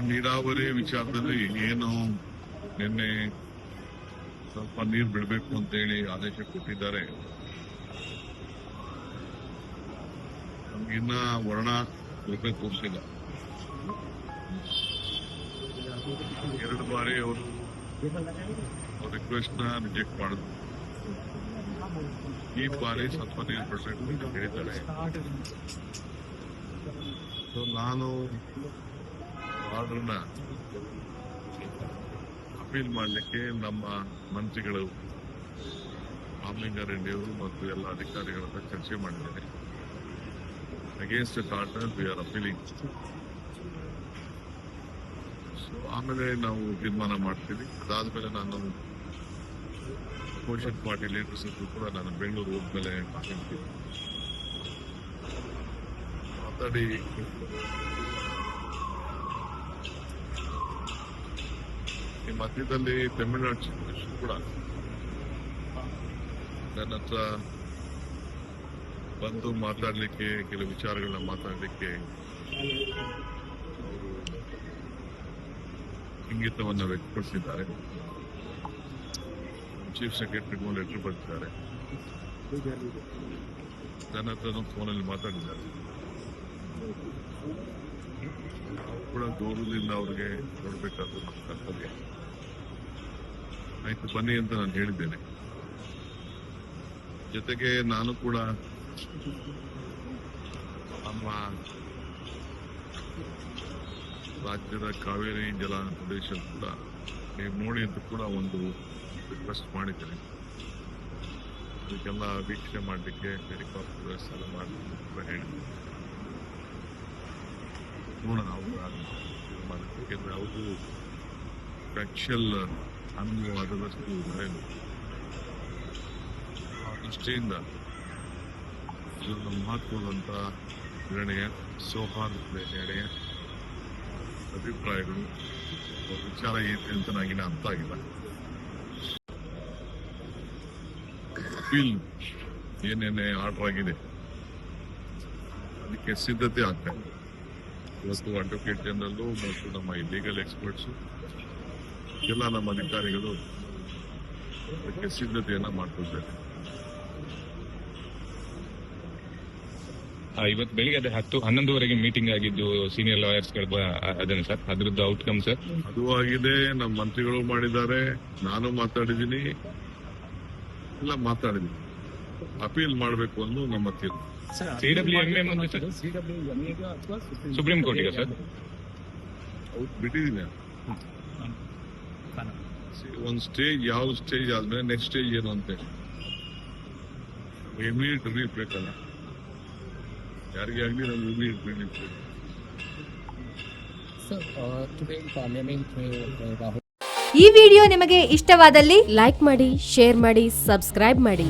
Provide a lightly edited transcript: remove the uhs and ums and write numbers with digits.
ನೀರಾವರಿ ವಿಚಾರದಲ್ಲಿ ಏನು ನಿನ್ನೆ ಸ್ವಲ್ಪ ನೀರು ಬಿಡಬೇಕು ಅಂತ ಹೇಳಿ ಆದೇಶ ಕೊಟ್ಟಿದ್ದಾರೆ. ನಮ್ಗಿನ್ನ ವರ್ಣ ರೂಪಾಯಿ ತೋರಿಸಿಲ್ಲ. 2 ಬಾರಿ ಅವರು ರಿಕ್ವೆಸ್ಟ್ ನ ರಿಜೆಕ್ಟ್ ಮಾಡಿದ್ರು. ಈ ಬಾರಿ ಸ್ವಲ್ಪ ನೀರು ಬಿಡಬೇಕು ಅಂತ ಹೇಳಿದ್ದಾರೆ. ನಾನು ಆರ್ಡರ್ನ ಅಪೀಲ್ ಮಾಡಲಿಕ್ಕೆ ನಮ್ಮ ಮಂತ್ರಿಗಳು ರಾಮಲಿಂಗಾರೆಡ್ಡಿಯವರು ಮತ್ತು ಎಲ್ಲ ಅಧಿಕಾರಿಗಳ ಹತ್ರ ಚರ್ಚೆ ಮಾಡಿದ್ದೇನೆ. Against the order we are appealing. ಆಮೇಲೆ ನಾವು ತೀರ್ಮಾನ ಮಾಡ್ತೀವಿ. ಅದಾದ್ಮೇಲೆ ನಾನು ಅಪೋಸಿಷನ್ ಪಾರ್ಟಿ ಲೀಡರ್ಸ್ ಕೂಡ ನಾನು ಬೆಂಗಳೂರು ಹೋದ್ಮೇಲೆ ಮಾತಾಡಿ ಈ ಮಧ್ಯದಲ್ಲಿ ತಮಿಳುನಾಡು ಚೀಫ್ ಮಿನಿಸ್ಟರ್ ಕೂಡ ನನ್ನ ಹತ್ರ ಬಂದು ಮಾತಾಡಲಿಕ್ಕೆ, ಕೆಲವು ವಿಚಾರಗಳನ್ನ ಮಾತಾಡಲಿಕ್ಕೆ ಇಂಗಿತವನ್ನು ವ್ಯಕ್ತಪಡಿಸಿದ್ದಾರೆ. ಚೀಫ್ ಸೆಕ್ರೆಟರಿಗೂ ಲೆಟರ್ ಬರೆದಿದ್ದಾರೆ. ನನ್ನ ಹತ್ರ ಫೋನಲ್ಲಿ ಮಾತಾಡಿದ್ದಾರೆ. ನಾವು ಕೂಡ ಗೌರವದಿಂದ ಅವ್ರಿಗೆ ನೋಡ್ಬೇಕಾದ್ರು ನಮ್ಮ ಕರ್ತವ್ಯ. ಆಯ್ತು ಬನ್ನಿ ಅಂತ ನಾನು ಹೇಳಿದ್ದೇನೆ. ಜೊತೆಗೆ ನಾನು ಕೂಡ ನಮ್ಮ ರಾಜ್ಯದ ಕಾವೇರಿ ಜಲ ಪ್ರದೇಶ ಕೂಡ ನೀವು ನೋಡಿ ಅಂತ ಕೂಡ ಒಂದು ರಿಕ್ವೆಸ್ಟ್ ಮಾಡಿದ್ದೇನೆ. ಅದಕ್ಕೆಲ್ಲ ವೀಕ್ಷಣೆ ಮಾಡಲಿಕ್ಕೆ ಹೆಲಿಕಾಪ್ಟರ್ ವ್ಯವಸ್ಥೆ ಎಲ್ಲ ಮಾಡಲಿಕ್ಕೆ ಕೂಡ ಹೇಳಿದ್ದೀನಿ. ನೋಡೋಣ ಯಾಕೆಂದ್ರೆ ಅವರು ಫ್ಯಾಕ್ಚುಯಲ್ ಅನುಭವ ಅದರಷ್ಟು ಬರೆಯಲು ಆ ದೃಷ್ಟಿಯಿಂದ ಇದೊಂದು ಮಹತ್ವದಂತ ನಿರ್ಣಯ, ಸೌಹಾರ್ದದ ನಿರ್ಣಯ, ಅಭಿಪ್ರಾಯಗಳು, ವಿಚಾರ ಏನಿದೆ ಅಂತ ನನಗಿನ್ನ ಅರ್ಥ ಆಗಿಲ್ಲ. ಅಪೀಲ್ ಏನೇನೆ ಆರ್ಡರ್ ಆಗಿದೆ ಅದಕ್ಕೆ ಸಿದ್ಧತೆ ಆಗ್ತಾ ಇದೆ. ಇವತ್ತು ಅಡ್ವೊಕೇಟ್ ಜನರಲ್ಲು ಮತ್ತು ನಮ್ಮ ಲೀಗಲ್ ಎಕ್ಸ್ಪರ್ಟ್ಸು ಎಲ್ಲ ನಮ್ಮ ಅಧಿಕಾರಿಗಳು ಅದಕ್ಕೆ ಸಿದ್ಧತೆಯನ್ನ ಮಾಡ್ಕೊಳ್ತಾರೆ. ಇವತ್ತು ಬೆಳಿಗ್ಗೆ ಅದೇ 10-11ವರೆಗೆ ಮೀಟಿಂಗ್ ಆಗಿದ್ದು ಸೀನಿಯರ್ ಲಾಯರ್ಸ್ ಅದನ್ನು ಸರ್, ಅದ್ರದ್ದು ಔಟ್ಕಮ್ ಸರ್ ಅದು ಆಗಿದೆ. ನಮ್ಮ ಮಂತ್ರಿಗಳು ಮಾಡಿದ್ದಾರೆ, ನಾನು ಮಾತಾಡಿದ್ದೀನಿ, ಎಲ್ಲ ಮಾತಾಡಿದ್ದೀನಿ. ಅಪೀಲ್ ಮಾಡಬೇಕು ಅನ್ನೋ ನಮ್ಮ ತೀರ್ಮಾನ. CWMA ಮುಂದೆ ಸರ್, ಸುಪ್ರೀಂ ಕೋರ್ಟಿಗೆ ಸರ್ ಬಿಟ್ಟಿದ್ದೀನಿ. ಒಂದು ಸ್ಟೇಜ್, ಯಾವ ಸ್ಟೇಜ್ ಆದ್ಮೇಲೆ ನೆಕ್ಸ್ಟ್ ಸ್ಟೇಜ್ ಏನು ಅಂತ ಇಮಿಡಿಯೇಟ್ ರಿಲೀಫ್ ಬೇಕಲ್ಲ ಯಾರಿಗೆ ಆಗಲಿ. ನಮ್ಗೆ ಇಮಿಡಿಯೇಟ್ ರಿಲೀಫ್ ಬೇಕು. ಈ ವಿಡಿಯೋ ನಿಮಗೆ ಇಷ್ಟವಾದಲ್ಲಿ ಲೈಕ್ ಮಾಡಿ, ಶೇರ್ ಮಾಡಿ, ಸಬ್ಸ್ಕ್ರೈಬ್ ಮಾಡಿ.